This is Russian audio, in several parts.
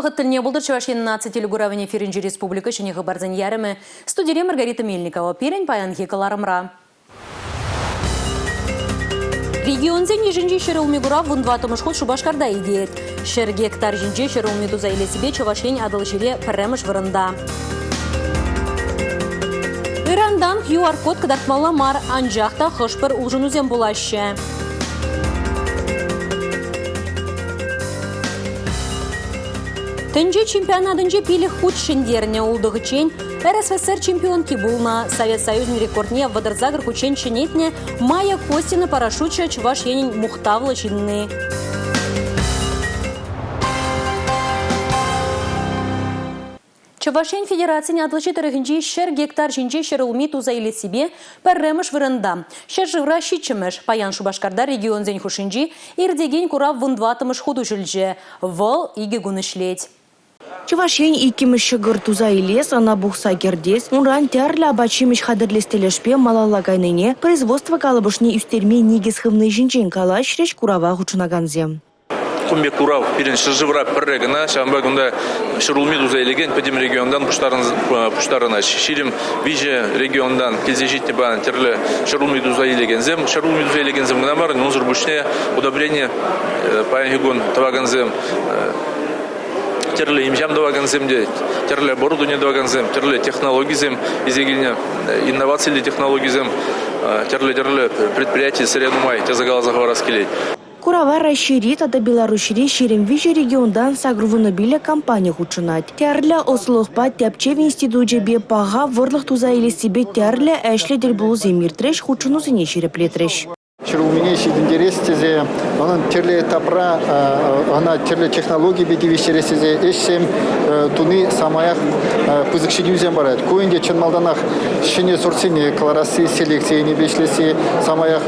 вақыт тіліне бұлдыр Чувашияның нацителі ғуравын эфирінжі республика шынығы барзан ярымы. Студире Маргарита Мельникова, перен паян хекаларымра. Регионзен ежінжі шырылмы ғурав вұндватымыш ход Шубашкарда идеет. Шыр гектар жінжі шырылмы туза елесібе Чувашиян адыл жире пірреміш вырында. Ирандан QR-код кадартмалла мар анжақта қышпыр ұлжынузен бұлашы. Тенже чемпионатынже пилі худ шендеріне ұлдығы чен, РСФСР чемпионки булна. Совет Союзный рекордне вадырзагр хучен ченетне Майя Костина парашютча Чувашьянин мухтавла чинны. Чувашьян федерацияне адлычы тарыхынжи шер гектар жинже шерылми туза или себе пәрремыш вырында. Шер жывра щичымыш, паян Шубашкарда регион зен хушинжи ирдеген курав вундватымыш худу жильже. Вол иге гунышлеть. Чувашьян икимыш гыр туза илес, ана бухса кердес, унран тярлі абачимыш хадырлестелешпе малаллагайныне производство калыбышне үстерме негіз хывны жинжен кала шреч курава хучунаганзе. Кумбек Курав, перен шыржывра піррегіна, шамбагында шырулмид узайлеген пөдем региондан пұштарына ширим виже региондан келзежетте баған терлі шырулмид узайлегензем. Шырулмид узайлегензем гына бар, нұзыр бүшне удобрение паянгон таваганзем. Терлі имжам даваганземде, терлі оборудование даваганзем, терлі технологизем, изегене инновациялы технологизем, терлі предприятие сыренумай, тезагала заговора скелей. Курава расширит, ада Беларусьри ширим виже региондан сагрувыны биле компания хучынать. Тярля ослыхпа тяпче в институте бе пага вырлых туза или себе тярля эшле дельбул земир треш хучыну зене ширеплетреш. У меня есть интерес, она терле этапра, она терле технологии беди вещересезе, эшем туны самаях пызыкшидюзем барат. Коинде ченмалданах шене сорсене кларасы селекции не бешлеси самаях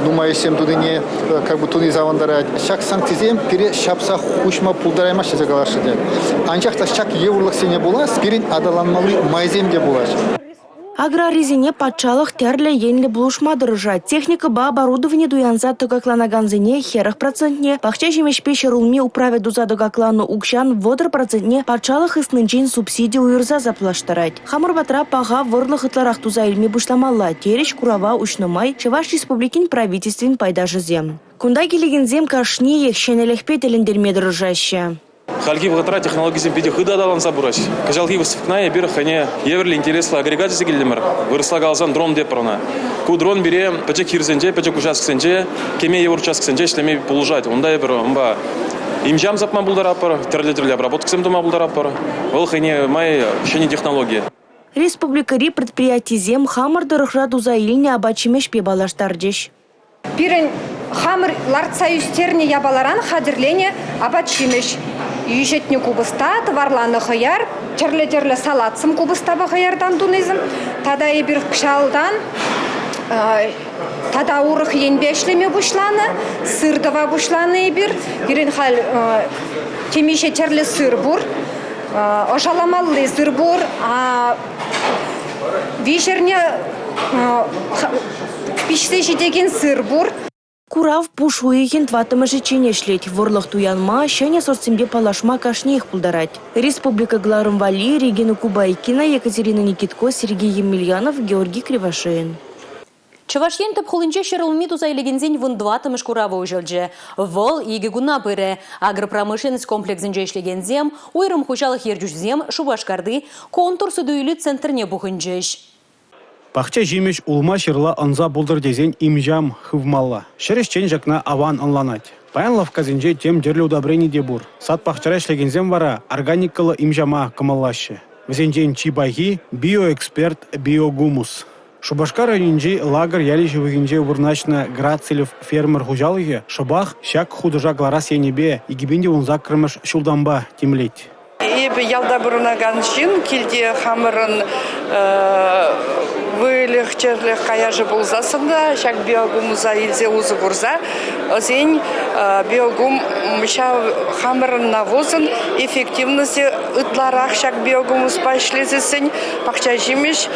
думаешем тудыне как бы туны завандарать. Шак санктизем пере шапса хушма пулдарайма шезе галашыде. Анчахта шак еврлых сене була, спирин адаланмалы майземде булаш. Аграризине патчалых тярле енле блушма дырыжа. Техника ба оборудование дуянза тогакланаганзине херах процентне. Пахча жемешпе шерулми управе дуза догаклану укшан водыр процентне патчалых иснынчен субсидия уйырза заплаштарать. Хамыр батра пага вырлых итларах туза илми буштамалла. Тереш курава ушнамай Чуваш республикин правительствен пайдажы зем. Кунда келегензем кашни ехшенелехпе телендерме дырыжаще. Халги вгатра технологии пиди хыда далан забураш. Кажалги высыпная бир хане еверли интересла агрегаты сигилдимер. Вырысла галзан дрон деп прона. Ку дрон бере пачек хирзенже, пачек участксенже, кеме евр участксенже шлеме полужать. Онда ебер мба имжам запма булдарапар, терле обработксем дома булдарапар. Ол хане май шени технологии. Республикари предприятий зем хамыр дырыхра дуза илне абачимеш пебалаштардеш. Пирен хамыр ларцаюстерне ябаларан хадырлене абачимеш. Южетне кубыста товарланы хаяр, терле салатсым кубыста бахаярдан дунизм. Тада ебір кшалдан, тада урых енбешлеме бушланы, сырдова бушланы ебір. Пирен хал темеше терле сыр бур, ошаламаллы сыр бур, вишерне пиште жидеген сыр бур. Курав пуш уйген тватымыжы ченешлеть, ворлых туянма, шене сорцембе палашма кашне их пулдарать. Республика Гларымвали, Регина Кубайкина, Екатерина Никитко, Сергей Емельянов, Георгий Кривошеин. Чувашьян тапхулынче шерылми туза илегензен вундватымыш курава ужылже. Вол иге гуна пыре. Агропромышленность комплексенже ишлегензем, уйрым хучалых ержужзем, Шубашкарды, контур судуйлы центрне бухынжеш. Пахча жемеш улма шырла анза болдыр дезен имжам хывмалла. Шерешчен жакна аван анланать. Паянлав казенже тем дерлі удобрений дебур. Сад пахчара шлегензем вара органикалы имжама кымаллаще. Везенжен чибайги биоэксперт биогумус. Шубашкар районинже лагер яли живыгенже урначна Грацелев фермер хужалыге шабах шак худыжа гларас енебе и гибенде унзак крымыш шулдамба темлеть. Ебе ялда бурунаган шин килде хамырын вылых черлых каяжы булзасында шак биогумуза илзе узы бурза озень биогум мыша хамырын навозын эффективности ытларах шак биогумуз пашлезесень пакча жимеш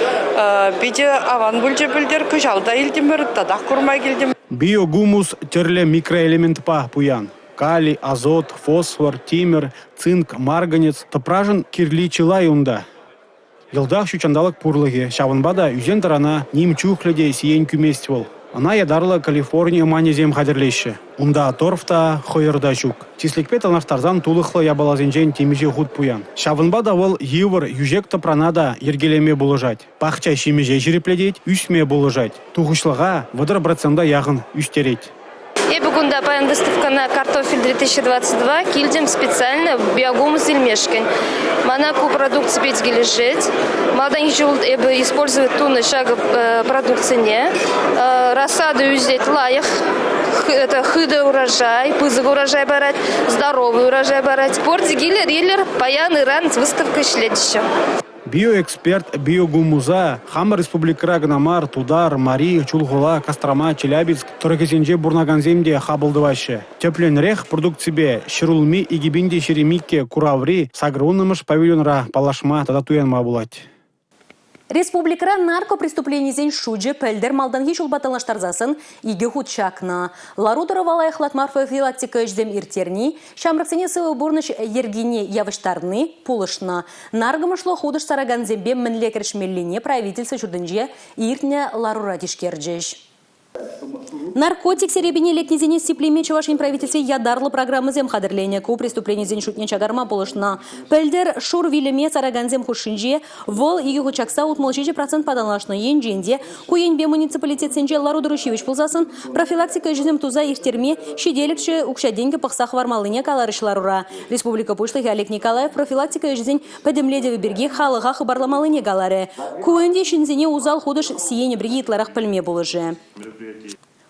биде аван бульже билдер күжалда илдимер тадах курмай келдим. Биогумус терле микроэлемент па пуян. калий, азот, фосфор, тимер, цинк, марганец, топражын кирли чыла юнда. Йылдах шучандалык пурлыге, шавынбада үзен тарана ним чухледе сиен күмест бол. Ана ядарлы Калифорния манезем хадерлеші. Унда торфта, хойырда жүк. Числикпет алнаштарзан тулықлы ябалазенжен темеже худ пуян. Шавынбада ол евр южек топранада ергелеме болыжать. Пахча шимеже жирепледеть, үсме болыжать. Туғышлыға выдыр процента яғын үстереть. Я бүгінда паян выставка на картофель 2022 килдем специально биогумус ильмешкин. Манаку продукции петь лежит. Молодой жил использовать туны шага продукции не. Рассаду юзеть лаях. Это хыда урожай, пызык урожай барать, здоровый урожай барать. Спорт гиллер, риллер, паян иран с выставкой шледища. Биоэксперт биогумуза Хама республикара Гнамар, Тудар, Мари, Чулгула, Кострома, Челябинск, Торакезенже бурнаганземде хабылдываще. Тепленрех продукцибе ширулми и гибинде шеремикке кураври сагрунымыш павильонра палашма тататуян мабулать. Республикара наркопреступлений зен шуджи пельдер малданги шулбаталаштарзасын иге худчакна. Ларудара валаях латмар профилактика ждем иртерни, шамраксене сывы бурныш ергине явыштарны пулышна. Наргамышло худыш сараганзембе мінлекершмеллине правительство чудынже иртне ларура тишкерджеш. Наркотик серебине лекнезене сиплеме чувашин правительстве ядарлы программы зем хадырления ку преступление зен шутне чагарма полышна. Пельдер шур вилеме сараганзем хушинже вол иги хучакса утмол 6% паданлашны енженде куенбе муниципалитет сенже Ларудырушевич пулзасын профилактика жизнем туза иртерме шиделикши укшаденге пахсах вармалыне каларыш ларура. Республика пушлых Олег Николаев профилактика жизнь подемледевы берге халыга хабарламалыне галары. Куенде шинзене узал худыш сиене берге итларах пельме булыжы.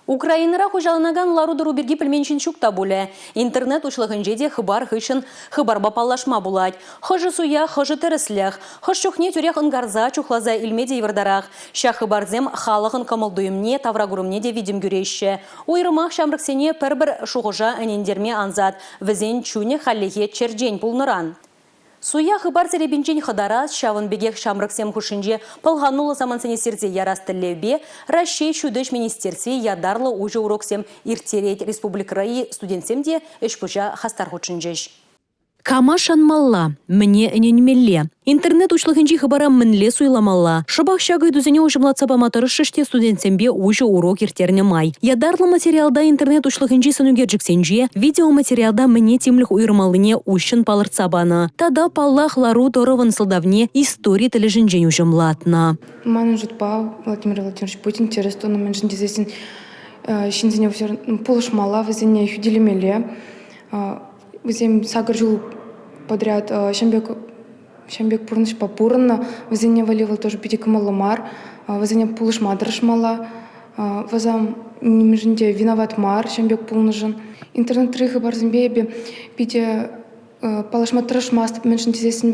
Украинара хужалынаган Ларудыру берги пельменшин шукта буле. Интернет учлыгынжеде хыбар хышын хыбарба паллашма булать. Хыжы суя, хыжы тереслях. Хыш чухне тюрех ынгарза чухлаза илмеде евардарах. Ша хыбарзем халыхын камылдуемне таврагурумне де видим гюрейше. Уйрымах шамрыксене пер-бір шуғыжа әнендерме анзат. Візен чуне халлихе черджень пулныран. Суя хыбар серебинчен хыдарас, шавын бегех шамрыксем хушинже пылғанулы замансыне серзе ярастылебе, Рашей шудыш министерстве ядарлы уже уроксем иртерет республикараи студентсемде эшпужа хастар хучинжеш. Кама шанмалла, мне эненмелле. Интернет учлыхынчи хыбара мінле суйламалла. Шыбақ шагы дүзіне ұшымлатса баматыры шыште студентсембе уже урок иртерне май. Ядарлы материалда интернет учлыхынчи сынугерджіксенже, видеоматериалда мне темліх уйрмалыне ущын палыртса бана. Тада паллах лару торован сылдавне истории тележінжен ұшымлатна. Маны жұтпа Владимир Владимирович Путин терестуны мен жіндезесін шинзіне полышмала, візіне юделемеле. Візем сагыр жыл подряд Шамбек Пурныш Папурна, візіне валивал тоже пятикамаламар, візіне пулышма драшмала, візам немежінде виноват мар, Шамбек Пулнышын. Интернет трыхы барзымбебе, пите палышма трашмаст, меншін тезесін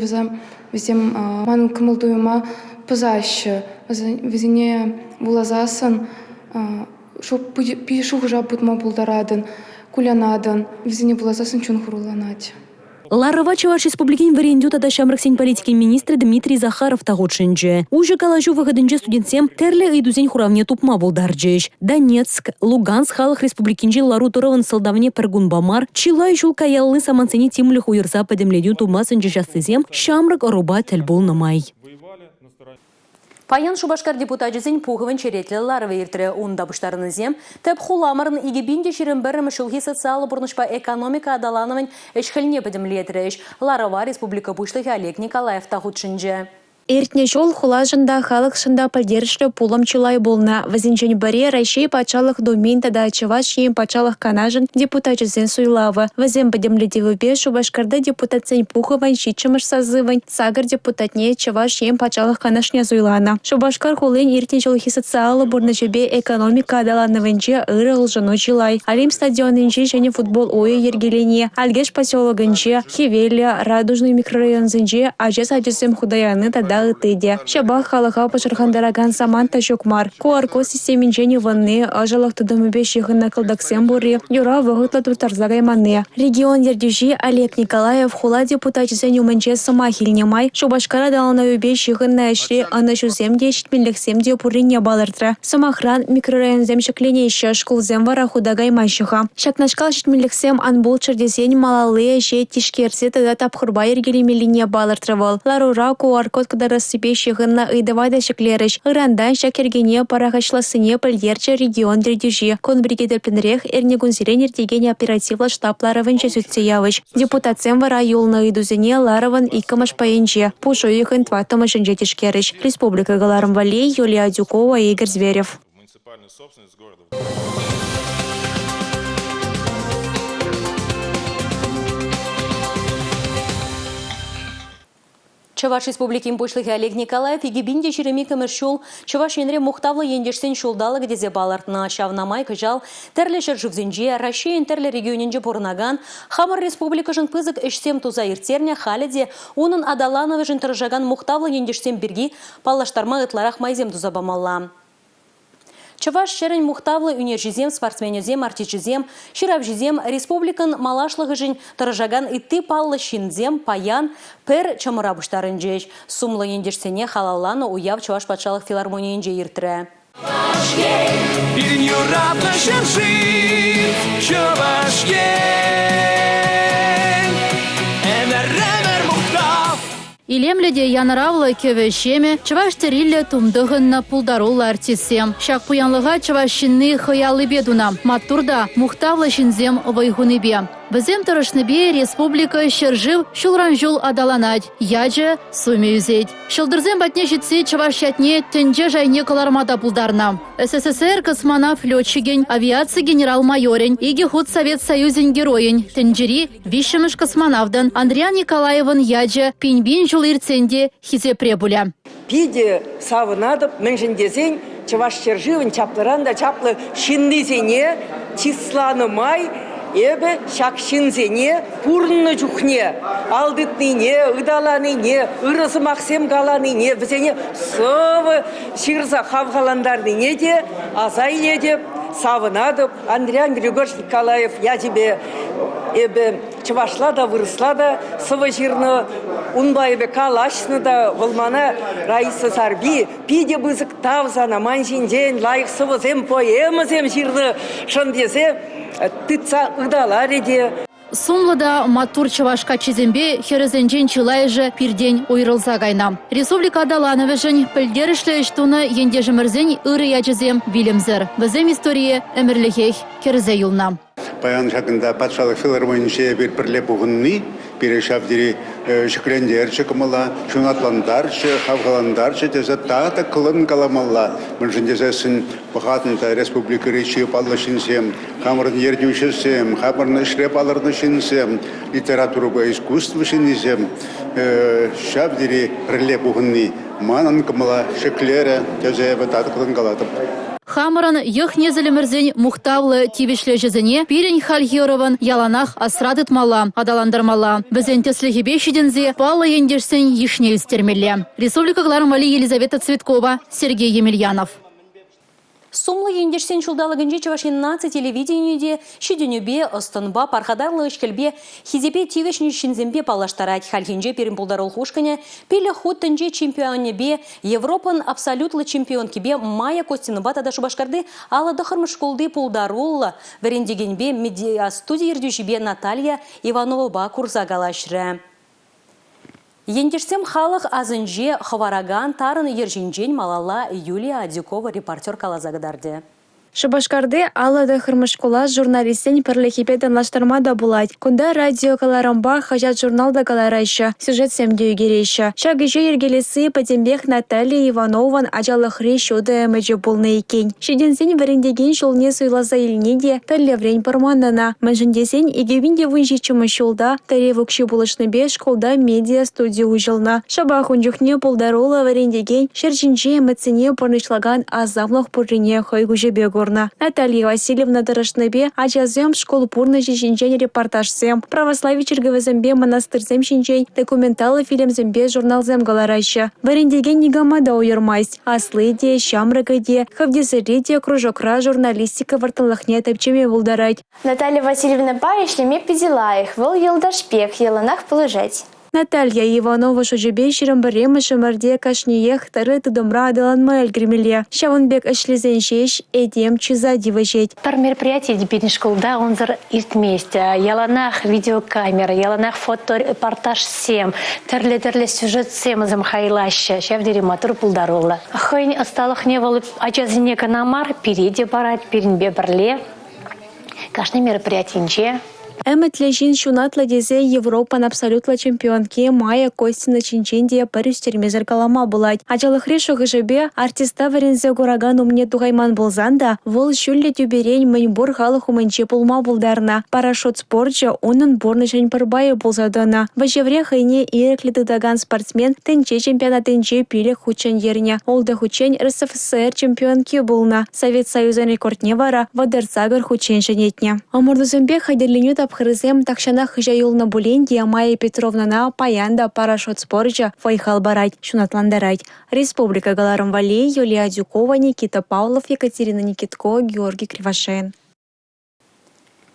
візем манын кымылдуыма пызашы, візіне булазасын, шо пишу жа путма булдарадын, кулянадын, візіне булазасын чун хуруланать. Ларова Чуваш республикин варенду тада шамраксен политики министр Дмитрий Захаров тагутшинже. Уже калажу выходынже студентсем терле идузень хуравне тупма булдарджеш. Донецк, Луганск халых республикинже лару турован солдавне пергунбамар, чилай жул каяллы самансене тимлих уйырса подемледю тумасынже жастызем, шамрак оруба тельбул намай. Паян Шубашкар депутатжызын пуғывын черетлі ларвы ертірі онда бұштарыны зем, тәп хуламарын игебинде шерін бірімі шылхи социалы бұрнышпа экономика адаланывын әшхіліне бідімлетірі әш Ларова Республика Бұшлығы Олег Николаев тағутшынже. Эртне жол хулажында халық шында пальдершлі пулам чылай болна. Вазинчен баре Рашей пачалық домен тада Чуваш ем пачалық канажын депутатчызен суйлавы. Вазен подемледеві бе Шубашкарда депутатсен пухыван шитчымыш сазывын. Сагыр депутатне Чуваш ем пачалық канашня суйлана. Шубашкар хулын эртне жолхи социалы бурнычебе экономика адаланывынче ыры ұлжыну чылай. Алим стадионынче және футбол ойы ергелене. Альгеш поселогынче, Хевелия, Радужный микрорайонзынче, ажес худаяны тада да ытыде. Шабах халыха пашырхандараган саманта жокмар. QR-код системинчени ванны ажалах тудымыбе шихына кылдаксем бури. Юра вағытла туртарзагай манне. Регион ердюжи Олег Николаев хула депутатчisen юманче самахилнемай. Шубашкара далана үбе шихына әшри аны жуземде шитмеллексемде пурине балыртра. Самахран микрорайон земшеклене еще школ земвара худагай майшыха. Шакнашкал шитмеллексем анбул чердесень малалые же тишкерсе тада тапхурба ергелемелине балыртравал. Ларура QR-код кадарасыпе шихына ыйдавайда шеклерыш. Ирандан шакергене парахашласыне пыльерче регион ердюжи. Конбригедерпенрех эрнегунзирен ердеген оперативла штапларовынче сүтсеявыш. Депутатсем вара юлны ыйдузене ларовын икамаш паенче. Пушу ихын тватамашынче тишкерыш. Республика Галарым Валей, Юлия Дюкова, Игорь Зверев. Чаваш Республикин бушлығы Олег Николаев егебінде жереме көміршул Чаваш енре мұқтавлы ендешсен шулдалы гдезе балартына шавнамай кыжал тәрлі жыржывзенже Россиян тәрлі регионенже порнаган Хамар Республика жын пызык ішсем туза иртерне халеде унын адалановы жын тұржаган мұқтавлы ендешсен бірги паллаштарма ытларах майзем туза бамалла. Чаваш шерен мухтавлы унержизем, спортсменезем, артичизем, ширавжизем, республикан малашлығы жын тұржаган итты паллы шинзем, паян, пер чамырабыштарын жеш. Сумлы ендешсене халалланы уяв Чаваш патшалық филармониян же иртірі. Илемледе янаравлы кевешеме, Чаваш терилле тумдығынна пулдарулы артисем. Шак пуянлыға Чавашинны хыялы бедуна. Маттурда мухтавлы шинзем вайгуныбе. Бізем тұрышныбе республика шыржив шулранжул адаланать. Яджы суме үзет. Шылдырзем батне житсе Чаваш ятне тенже жайне калармада пулдарна. СССР космонавт летчиген, авиация генерал-майорень, иги худ Совет Союзен героень. Тенджери вишемыш космонавтдан Андриан Николаевын яджы пинбин жул ирценде хизе пребуля. Пиде савынадып, мэнжіндезен Чаваш шырживын чаплыранда чаплы шиндезене, числаны май, Эбе шакшинзене, пурны жухне, алдытныне, ыдаланыне, ырысы максем галаныне, бізене сывы шырза хавгаландарныне де, азайле деп, савынадып, Андриан Григорьевич Николаев, я тебе эбе Чавашла да вырысла да, сывы жирны, унбайбе калашны да, волмана Раиса Сарби, пиде бызык тавзана, манжинден, лайық сывы зем поэма зем жирны, шындезе, тыца ыдалареде. Сумлыда матур Чавашка чизембе херезенжен чылайжы пирдень ойрылза гайна. Республика адалановыжын пілдерішлі іштуны ендежімірзен ыры яджызем билімзір. Візем история әмірлігех керзе юлна. Паян шақында патшалық филармонияше бір пірле бұғынны, перешавдері шықлендерші кымыла, шунатландаршы, хавгаландаршы, тезі тағыта қылын каламалла. Мүншіндезесін бұғатында республика речі паллышынсем, хамырын ердеушісем, хамырын шреп алырны шынсем, литературуға искусство шынсем, шавдері пірле бұғынны, манын кымыла шықлері, тезі тағыта қылын калатып. Хамырын йых незелімірзен мұқтавлы тивишлі жезіне пирен хальгерован яланах асрадытмала, адаландырмала. Бізен теслігі шедензе палы ендерсен ешне үстермелі. Республика Галарым Вали Елизавета Цветкова, Сергей Емельянов. Сумлы ендешсен шулдалығынжы Чавашиннацы телевидениеде шеденюбе, останба, пархадарлы үшкелбе, хизепе тивешні шинзембе палаштарать хальхинже перемпулдарыл хушкане, пелі хуттынже чемпионебе, Европан абсолютлы чемпионкебе Майя Костинова тада Шубашкарды аладахырмы школды пулдарулла, верендегенбе медиастудия ердюшебе Наталья Иванова курса галашры. Ендешсем халық азынже хавараган тарын ержинжен малала Юлия Дюкова репортер калазагдарды. Шубашкарды алады хырмышкула журналистен пірлікепе данлаштырмада булайт. Кунда радио каларамба хажат журналда каларайшы, сюжет семде үгерейші. Шагыжы ергелесі Патембек Наталья Иванован ажалықри шуды әмәжі болны екен. Шеденсен варендеген шулне суйласа елнеде тәллеврен парманына. Мәжіндесен егевінде вынжи чымышулда таревукши булышныбе школда медиа студия ұжылна. Шабах ұнжықне пулдарулы варендеген шерчинже әмәтсіне порнышлаган азамлық пұррине хойгужы бегу. журна. Наталья Васильевна Дорожнебе ачазем школ пурныжи шинчен репортажсем, православие черговезембе монастырзем шинчен, документалы фильмзембе журналзем галараща. Варендеген нигамада уйырмайс, аслыде, шамрыгыде, хавдесериде кружокра журналистика варталахне тапчеме булдарать. Наталья Васильевна Паришлеме педила их, вол елдашпех, еланах положать. Наталья Иванова шужебе ширамбареме шамарде кашниех тары тыдымра адаланмай гремеле. Шавынбек эшлезен шеш эдем чиза диважет. Пар мероприятий дебютный школда он зар иртместь. Яланах видеокамера, яланах фоторепортаж сем, терле сюжет сем замхайлаща. Шавдери матур пулдарола. Хойн осталых не волы ачазине канамар, переде барать, перенбе барле. Каждое мероприятие. Эметлежин шунатла дезе Европан абсолютла чемпионки Майя Костина Чинчендия Париж термезер калама булать. Ачалыхри шугыжебе артиста варензе гураган умне тугайман булзанда, вол шулле тюберень мэньбур халых умэнче пулма булдарна. Парашют спорча унын борнышен парбайы булзадана. Вajevре хайне ирекли тыдаган спортсмен тенче чемпионатенче пиле хучен ерня. Олда хучен РСФСР чемпионки булна. Совет Союза рекордне вара вадерцагар хучен женетне. Амурдузембе хайдерленю Хрызем такшана хыжа юлна буленди Майя Петровна паянда парашют спорча файхал барать, шунатландарать. Республика Галаром Валей, Юлия Дюкова, Никита Павлов, Екатерина Никитко, Георгий Кривошеин.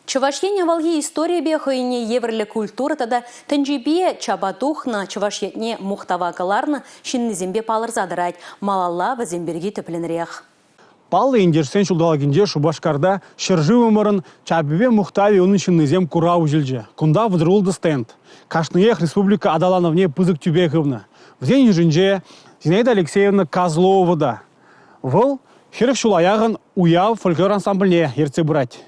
Чувашьене валги история бехайне еврле культура тада тенджибе чабатухна чувашьетне мухтава каларна шинны зембе палыр задырать, малалла в земберги тепленрех. Паллы индерсен шулдалагинде Шубашкарда шыржывы мырын чабебе мухтави унышынны зем курау жилже. Кунда выдрулды стенд. Кашныех республика адалановне пызык тюбехывна. В день жинже Зинаида Алексеевна Козловада. Выл хирых шулаягын уяв фольклор ансамбльне ерце брать.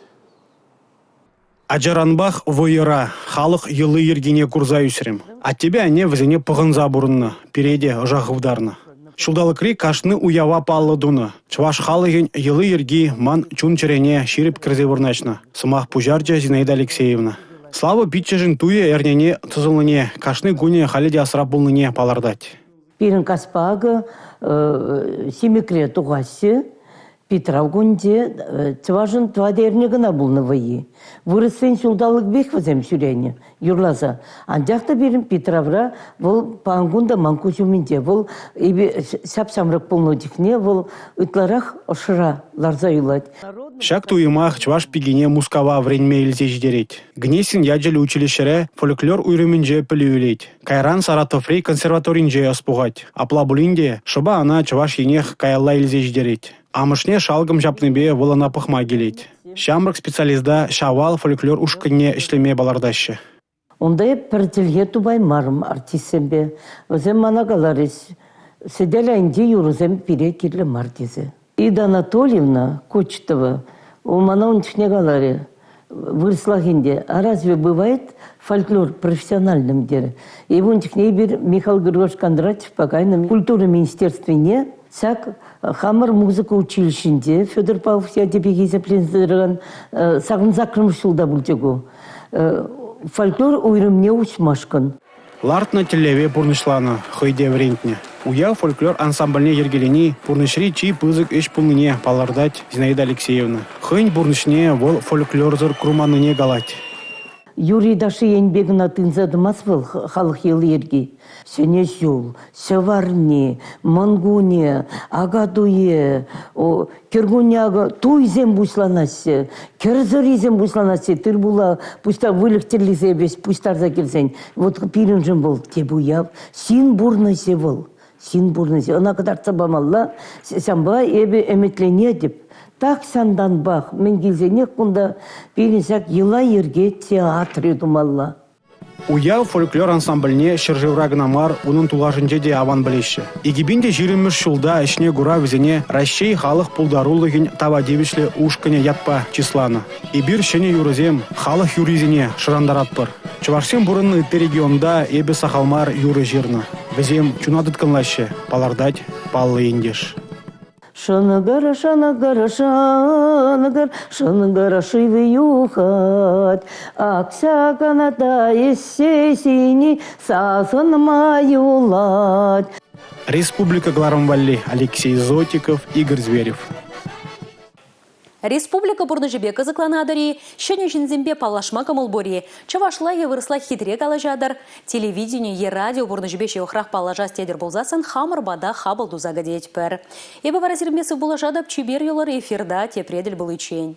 Аджаранбах воера, халық йылы ергене курза үсірім. А тебе не візене пығынза бұрынны, переде жағывдарны. Шулдалыкри кашны уява паллы дуны. Чуваш халыгын йылы ерги ман чун черене ширип кірзе вырначна. Сымах пужарча Зинаида Алексеевна. Слава питчежин туе эрнене тызылыне, кашны гуне халиде асрабулныне палардать. Пирин каспага семикре тугаси, Петравгунде чувашын твадернегына булны вайы. Вырысын шулдалык бек вазем сюрене, юрлаза. Анжақта берін Петравра, бұл паңгунда манкучуминде, бұл сап-самрак полно дихне, бұл ытларах ошыра ларза юлать. Шак туймах чуваш пигене мускава вренме илзе ждереть. Гнесин яджели училищере фольклор уйрыминже пілеулеть. Кайран Саратоврей консерваторинже аспугать. Апла булинде, шоба ана чуваш енех каялла илзе ждереть. Амышне шалгым жапныбе волана пахма келеть. Шамрак специализда шавал фольклор ушкыне ишлеме балардашы. Ондай пертельге тубай марым артисембе. Өзем манагаларис. Седеля инде юрузем пире кирле мартизе. Ида Анатольевна Кочетова, у мана он галаре вырослагинде. А разве бывает фольклор профессиональным дере? И вон технебер Михаил Григорьевич Кондратьев пока на культурном министерстве не. Сак хамар музыка училищенде Федор Павлов ядебеги запленздырган сагын закрым шулда бултегу. Фольклор уйрымне учмашкан. Лартна телеве пурнышлана, хойде врентне. Уя фольклор ансамбльне ергелени пурнышри чи пызык иш пулныне палардать Зинаида Алексеевна. Хынь пурнышне вол фольклорзыр круманыне галать. Юрий Даши еңбегін атынзадымас был халық елы ерги. Сене жол, севарни, мангуне, агадуе, кергуняга, туйзем бусланасе, керзоризем бусланасе, тыр була, пуста вылықтерлізе бес, пустарда келсен. Вот пирінжім был, те буяв, син бурнасе был, син бурнасе. Она кадар цабамалла, сямба эбе эметлене деп. Так сандан бах, мен келзенек кунда пересак ела ерге театры думалла. Уя фольклор ансамбльне шыржыврагнамар унын тулашынче де аван білеші. Игибинде жириміш шулда ішне гура візене Россия халық пулдарулығын таба девишле ушкыне ятпа числана. И бир шене юрызем халық юризене шырандаратпыр. Чувашсен бұрынны ытты регионда эбе сахалмар юры жирна. Візем чунадытканлаще, палардать паллы индеш. Шанагара, шанагара, шанагар, шанагара шивы юхат. Аксаканата ессесини сасын маюлат. Республика Галарым Валли, Алексей Зотиков, Игорь Зверев. Республика бурныжебе кызыкланадари, шене жинзембе паллашма камылбори, чавашла вырысла хитре калажадар, телевидение и радио бурныжебе шеохрах паллажа стедер болзасын хамыр бада хабыл дузага дейтпер. Ебе варазирмесі булажадап чибер йолар эфирда тепредель был ичень.